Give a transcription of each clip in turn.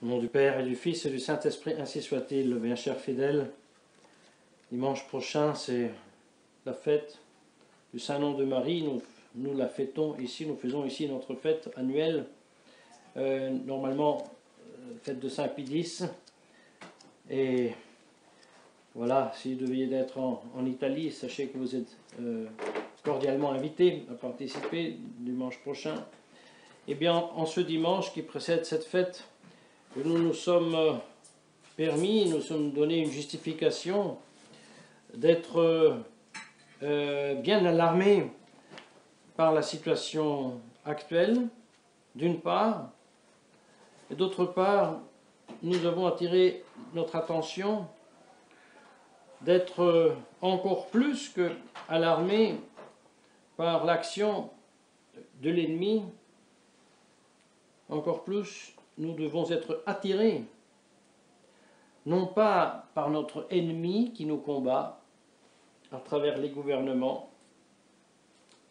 Au nom du Père et du Fils et du Saint-Esprit, ainsi soit-il. Bien chers fidèles, dimanche prochain, c'est la fête du Saint-Nom de Marie. Nous la fêtons ici, nous faisons ici notre fête annuelle. Normalement, fête de Saint-Pie-X. Et voilà, si vous deviez être en Italie, sachez que vous êtes cordialement invités à participer dimanche prochain. Eh bien, en ce dimanche qui précède cette fête, nous nous sommes permis, nous sommes donné une justification d'être bien alarmés par la situation actuelle, d'une part, et d'autre part, nous avons attiré notre attention d'être encore plus que alarmés par l'action de l'ennemi. Encore plus, nous devons être attirés, non pas par notre ennemi qui nous combat, à travers les gouvernements,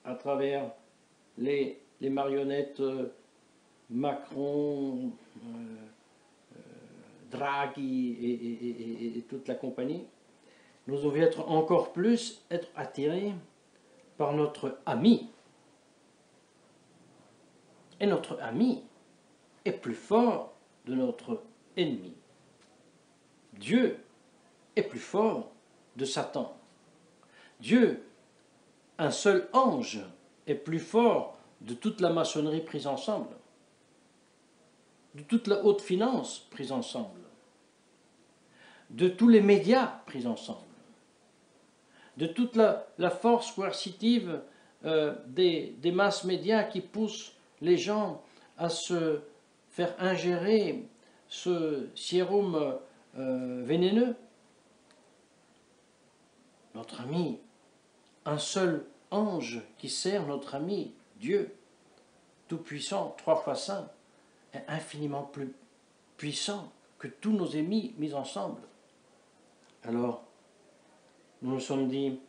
à travers les marionnettes Macron, Draghi et toute la compagnie. Nous devons être encore plus attirés par notre ami. Et notre ami est plus fort de notre ennemi. Dieu est plus fort de Satan. Dieu, un seul ange, est plus fort de toute la maçonnerie prise ensemble, de toute la haute finance prise ensemble, de tous les médias pris ensemble, de toute la force coercitive des masses médias qui poussent les gens à se faire ingérer ce sérum vénéneux. Notre ami, un seul ange qui sert notre ami, Dieu, tout-puissant, 3 fois saint, est infiniment plus puissant que tous nos ennemis mis ensemble. Alors, nous nous sommes dit,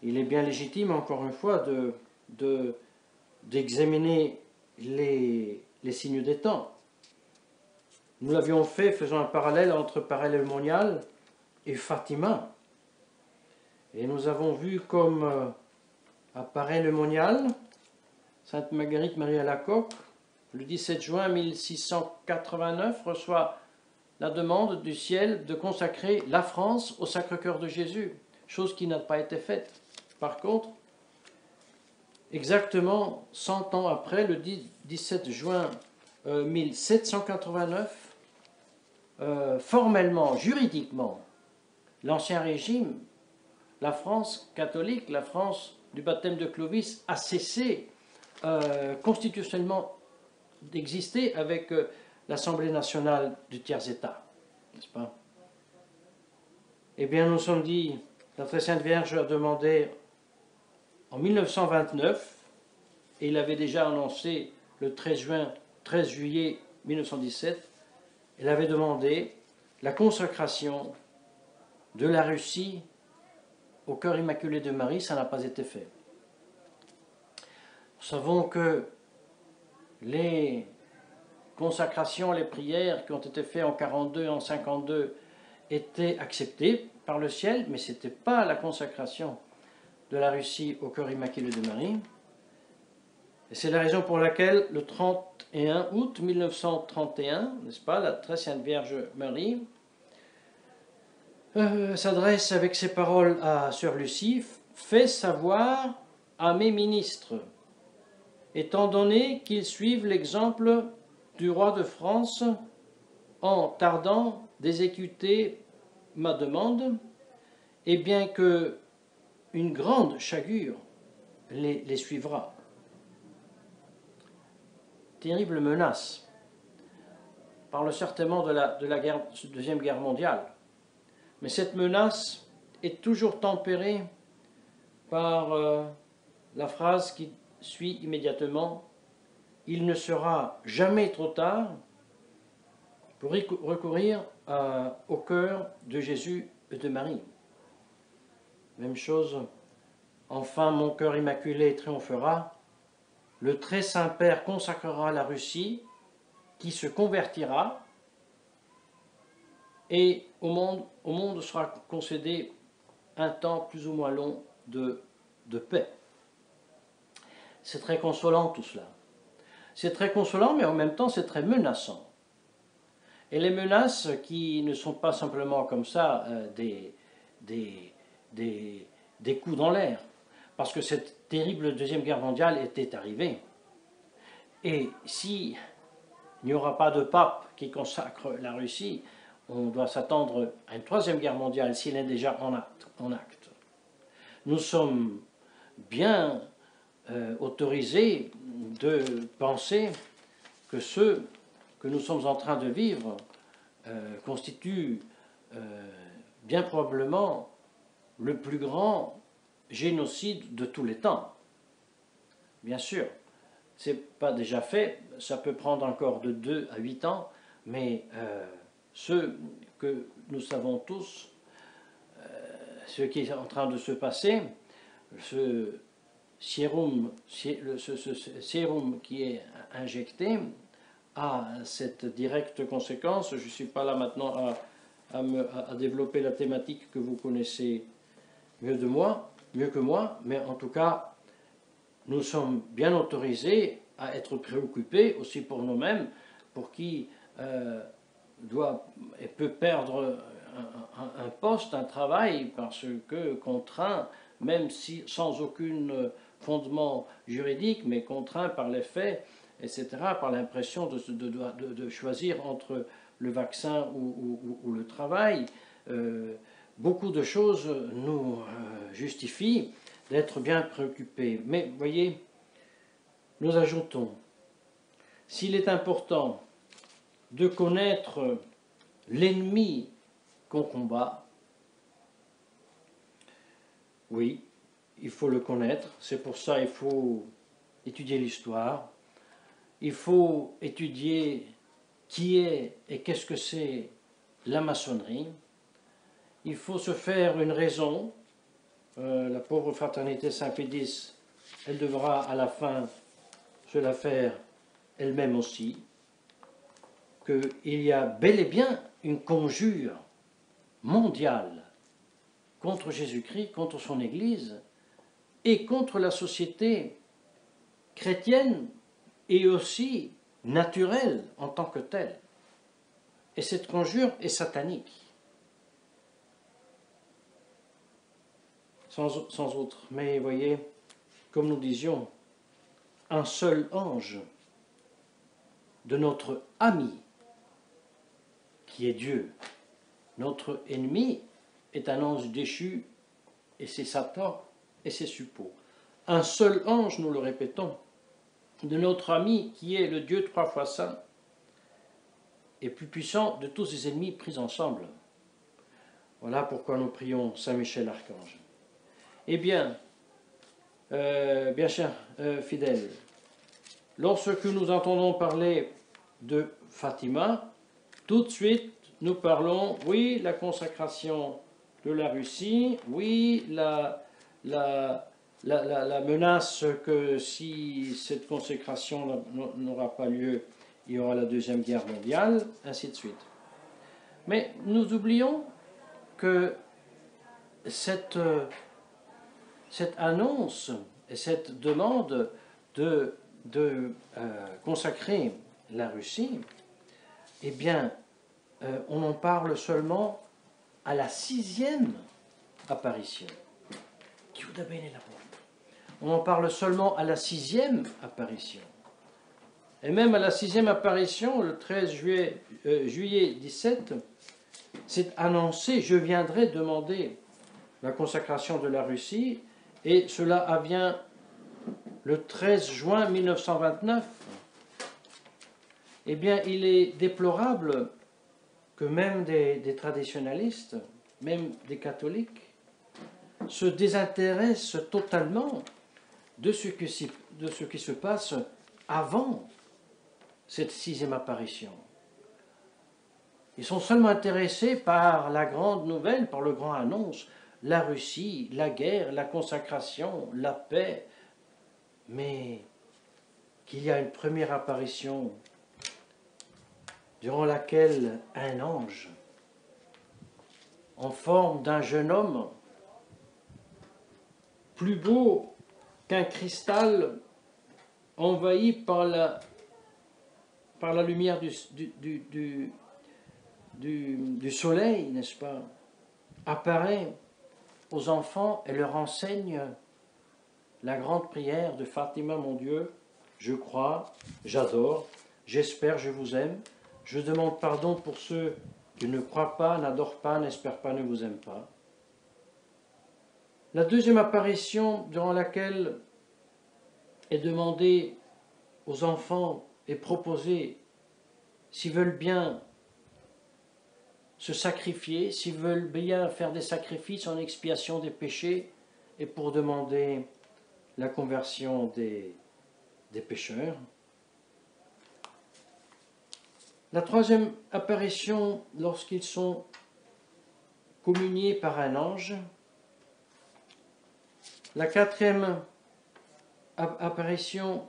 il est bien légitime, encore une fois, d'examiner les signes des temps. Nous l'avions fait, faisant un parallèle entre Parallèle Monial et Fatima. Et nous avons vu comme à Parallèle Monial, Sainte Marguerite Marie Alacoque, le 17 juin 1689, reçoit la demande du ciel de consacrer la France au Sacré-Cœur de Jésus, chose qui n'a pas été faite. Par contre, exactement 100 ans après, le 17 juin 1789, formellement, juridiquement, l'Ancien Régime, la France catholique, la France du baptême de Clovis, a cessé constitutionnellement d'exister avec l'Assemblée nationale du tiers-État, n'est-ce pas? Eh bien, nous nous sommes dit, la Très Sainte Vierge a demandé en 1929, et il avait déjà annoncé le 13 juillet 1917, elle avait demandé la consacration de la Russie au cœur immaculé de Marie. Ça n'a pas été fait. Nous savons que les consacrations, les prières qui ont été faites en 42 et en 52 étaient acceptées par le ciel, mais ce n'était pas la consacration de la Russie au cœur immaculé de Marie. Et c'est la raison pour laquelle le 31 août 1931, n'est-ce pas, la Très Sainte Vierge Marie s'adresse avec ces paroles à Sœur Lucie: « Fais savoir à mes ministres, étant donné qu'ils suivent l'exemple du roi de France en tardant d'exécuter ma demande, et bien que une grande chagure les suivra. » Terrible menace. On parle certainement de la Deuxième Guerre mondiale. Mais cette menace est toujours tempérée par la phrase qui suit immédiatement: « Il ne sera jamais trop tard pour recourir au cœur de Jésus et de Marie. » Même chose, « Enfin mon cœur immaculé triomphera, le très saint Père consacrera la Russie qui se convertira et au monde sera concédé un temps plus ou moins long de paix. C'est très consolant tout cela. C'est très consolant, mais en même temps c'est très menaçant. Et les menaces qui ne sont pas simplement comme ça des coups dans l'air, parce que cette terrible Deuxième Guerre mondiale était arrivée. Et s'il n'y aura pas de pape qui consacre la Russie, on doit s'attendre à une Troisième Guerre mondiale s'il est déjà en acte. Nous sommes bien autorisés de penser que ce que nous sommes en train de vivre constitue bien probablement le plus grand génocide de tous les temps. Bien sûr, ce n'est pas déjà fait, ça peut prendre encore de 2 à 8 ans, mais ce que nous savons tous, ce qui est en train de se passer, ce sérum qui est injecté a cette directe conséquence. Je ne suis pas là maintenant à développer la thématique que vous connaissez mieux que moi, mais en tout cas, nous sommes bien autorisés à être préoccupés aussi pour nous-mêmes, pour qui doit et peut perdre un poste, un travail, parce que contraint, même si sans aucun fondement juridique, mais contraint par les faits, etc., par l'impression de choisir entre le vaccin ou le travail. Beaucoup de choses nous justifient d'être bien préoccupés. Mais voyez, nous ajoutons, s'il est important de connaître l'ennemi qu'on combat, oui, il faut le connaître. C'est pour ça qu'il faut étudier l'histoire. Il faut étudier qui est et qu'est-ce que c'est la maçonnerie. Il faut se faire une raison. La pauvre fraternité Saint-Pédis, elle devra à la fin se la faire elle-même aussi. Qu'il y a bel et bien une conjure mondiale contre Jésus-Christ, contre son Église et contre la société chrétienne et aussi naturelle en tant que telle. Et cette conjure est satanique. Sans autre. Mais voyez, comme nous disions, un seul ange de notre ami, qui est Dieu. Notre ennemi est un ange déchu, et c'est Satan et ses suppôts. Un seul ange, nous le répétons, de notre ami, qui est le Dieu 3 fois saint, est plus puissant de tous ses ennemis pris ensemble. Voilà pourquoi nous prions Saint Michel Archange. Eh bien, bien chers fidèles, lorsque nous entendons parler de Fatima, tout de suite nous parlons, oui, la consacration de la Russie, oui, la menace que si cette consécration n'aura pas lieu, il y aura la Deuxième Guerre mondiale, ainsi de suite. Mais nous oublions que cette annonce et cette demande de consacrer la Russie, eh bien, on en parle seulement à la 6e apparition. On en parle seulement à la 6e apparition. Et même à la 6e apparition, le 13 juillet 17, c'est annoncé, je viendrai demander la consacration de la Russie, et cela advient le 13 juin 1929. Eh bien, il est déplorable que même des traditionalistes, même des catholiques, se désintéressent totalement de ce qui se passe avant cette 6e apparition. Ils sont seulement intéressés par la grande nouvelle, par le grand annonce, la Russie, la guerre, la consacration, la paix, mais qu'il y a une première apparition durant laquelle un ange, en forme d'un jeune homme, plus beau qu'un cristal envahi par la lumière du soleil, n'est-ce pas, apparaît aux enfants et leur enseigne la grande prière de Fatima, mon Dieu, je crois, j'adore, j'espère, je vous aime, je demande pardon pour ceux qui ne croient pas, n'adorent pas, n'espèrent pas, ne vous aiment pas. La deuxième apparition durant laquelle est demandé aux enfants et proposé s'ils veulent bien se sacrifier, s'ils veulent bien faire des sacrifices en expiation des péchés et pour demander la conversion des pécheurs. La troisième apparition, lorsqu'ils sont communiés par un ange. La quatrième apparition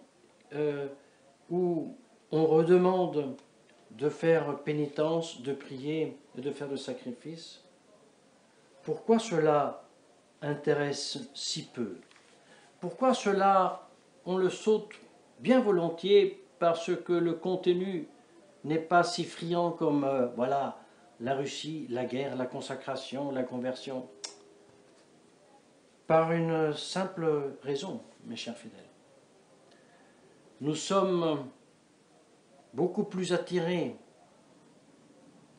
où on redemande de faire pénitence, de prier et de faire de sacrifices. Pourquoi cela intéresse si peu? Pourquoi cela, on le saute bien volontiers parce que le contenu n'est pas si friand comme, voilà, la Russie, la guerre, la consacration, la conversion? Par une simple raison, mes chers fidèles. Nous sommes beaucoup plus attirés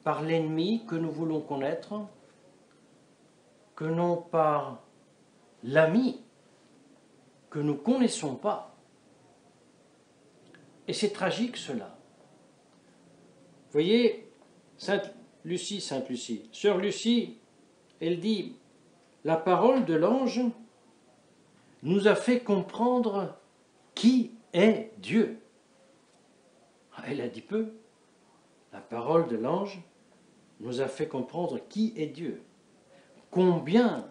par l'ennemi que nous voulons connaître que non par l'ami que nous ne connaissons pas. Et c'est tragique cela. Vous voyez, Sainte Lucie, Sœur Lucie, elle dit, la parole de l'ange nous a fait comprendre qui est Dieu. Elle a dit peu. La parole de l'ange nous a fait comprendre qui est Dieu. Combien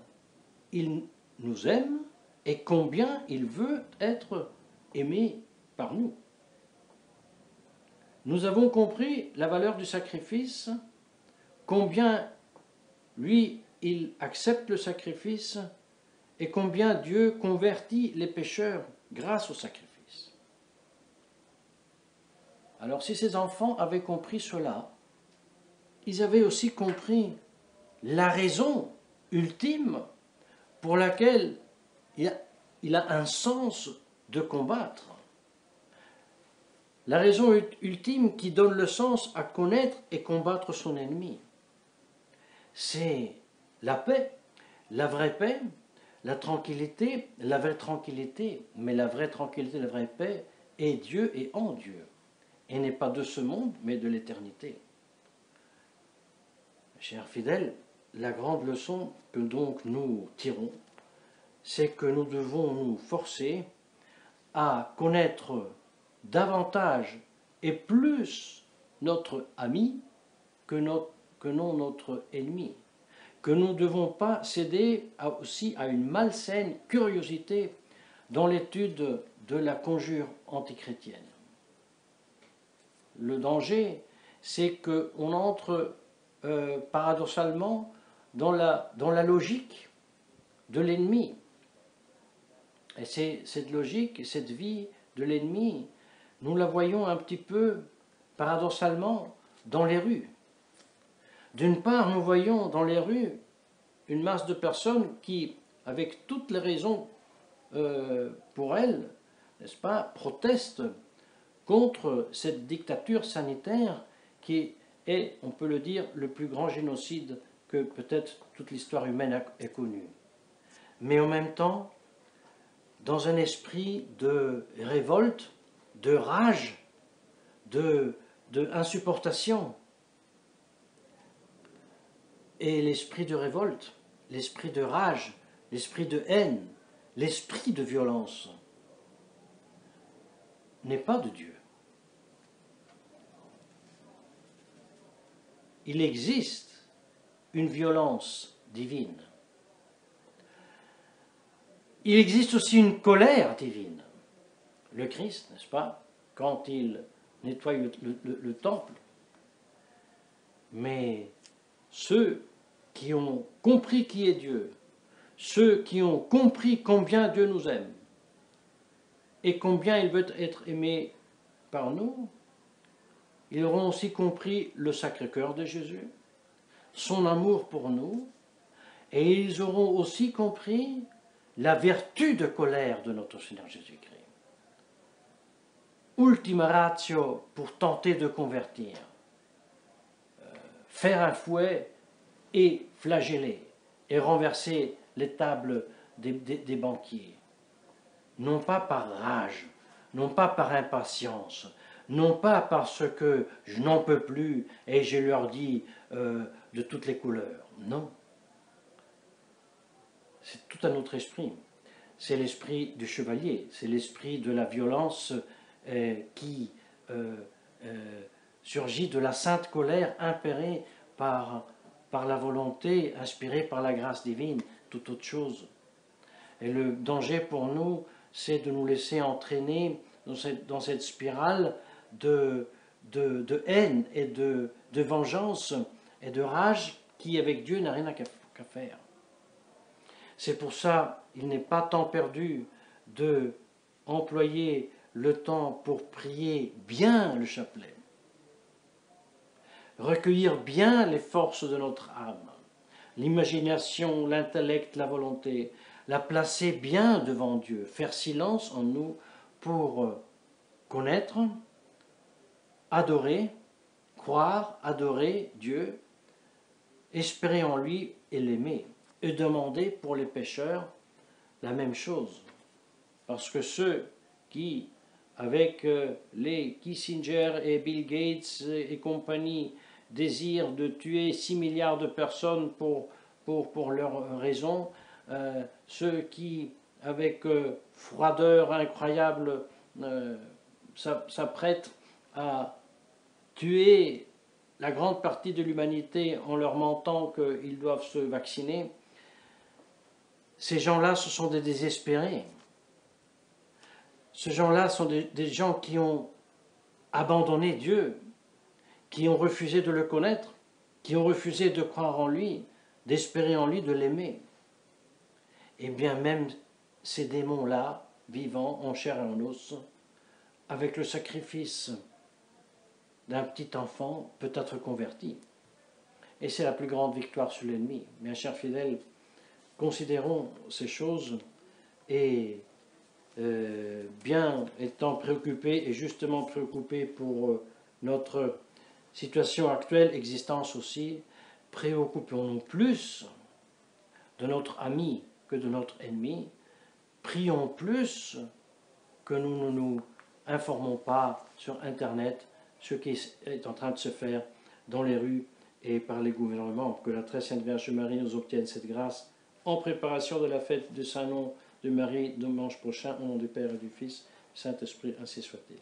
il nous aime et combien il veut être aimé par nous. Nous avons compris la valeur du sacrifice, combien lui, il accepte le sacrifice et combien Dieu convertit les pécheurs grâce au sacrifice. Alors si ces enfants avaient compris cela, ils avaient aussi compris la raison ultime pour laquelle il a un sens de combattre. La raison ultime qui donne le sens à connaître et combattre son ennemi. C'est la paix, la vraie paix, la tranquillité, la vraie tranquillité, mais la vraie tranquillité, la vraie paix est Dieu et en Dieu, et n'est pas de ce monde, mais de l'éternité. Chers fidèles, la grande leçon que donc nous tirons, c'est que nous devons nous forcer à connaître davantage et plus notre ami que non notre ennemi, que nous ne devons pas céder aussi à une malsaine curiosité dans l'étude de la conjure antichrétienne. Le danger, c'est qu'on entre paradoxalement dans la logique de l'ennemi. Et cette logique et cette vie de l'ennemi, nous la voyons un petit peu paradoxalement dans les rues. D'une part, nous voyons dans les rues une masse de personnes qui, avec toutes les raisons pour elles, n'est-ce pas, protestent contre cette dictature sanitaire qui est, on peut le dire, le plus grand génocide que peut-être toute l'histoire humaine ait connu. Mais en même temps, dans un esprit de révolte, de rage, de insupportation. Et l'esprit de révolte, l'esprit de rage, l'esprit de haine, l'esprit de violence n'est pas de Dieu. Il existe une violence divine. Il existe aussi une colère divine. Le Christ, n'est-ce pas, quand il nettoie le temple, mais ceux qui ont compris qui est Dieu, ceux qui ont compris combien Dieu nous aime et combien il veut être aimé par nous, ils auront aussi compris le Sacré-Cœur de Jésus, son amour pour nous, et ils auront aussi compris la vertu de colère de notre Seigneur Jésus-Christ. Ultima ratio pour tenter de convertir. Faire un fouet et flageller et renverser les tables des banquiers. Non pas par rage, non pas par impatience, non pas parce que je n'en peux plus et je leur dis de toutes les couleurs. Non. C'est tout un autre esprit. C'est l'esprit du chevalier, c'est l'esprit de la violence qui surgit de la sainte colère impérée par la volonté, inspirée par la grâce divine, toute autre chose. Et le danger pour nous, c'est de nous laisser entraîner dans cette spirale de haine et de vengeance et de rage qui, avec Dieu, n'a rien qu'à faire. C'est pour ça qu'il n'est pas temps perdu de employer le temps pour prier bien le chapelet, recueillir bien les forces de notre âme, l'imagination, l'intellect, la volonté, la placer bien devant Dieu, faire silence en nous pour connaître, adorer, croire, adorer Dieu, espérer en lui et l'aimer, et demander pour les pécheurs la même chose. Parce que ceux qui, avec les Kissinger et Bill Gates et compagnie, désirent de tuer 6 milliards de personnes pour leurs raisons, ceux qui, avec froideur incroyable, s'apprêtent à tuer la grande partie de l'humanité en leur mentant qu'ils doivent se vacciner, ces gens-là, ce sont des désespérés. Ces gens-là sont des gens qui ont abandonné Dieu, qui ont refusé de le connaître, qui ont refusé de croire en lui, d'espérer en lui, de l'aimer. Et bien même ces démons-là, vivants en chair et en os, avec le sacrifice d'un petit enfant, peut être converti. Et c'est la plus grande victoire sur l'ennemi. Bien chers fidèles, considérons ces choses et bien étant préoccupés et justement préoccupés pour notre situation actuelle, existence aussi, préoccupons-nous plus de notre ami que de notre ennemi, prions plus que nous ne nous informons pas sur Internet ce qui est en train de se faire dans les rues et par les gouvernements. Que la très sainte Vierge Marie nous obtienne cette grâce en préparation de la fête du Saint-Nom de Marie dimanche prochain, au nom du Père et du Fils, du Saint-Esprit, ainsi soit-il.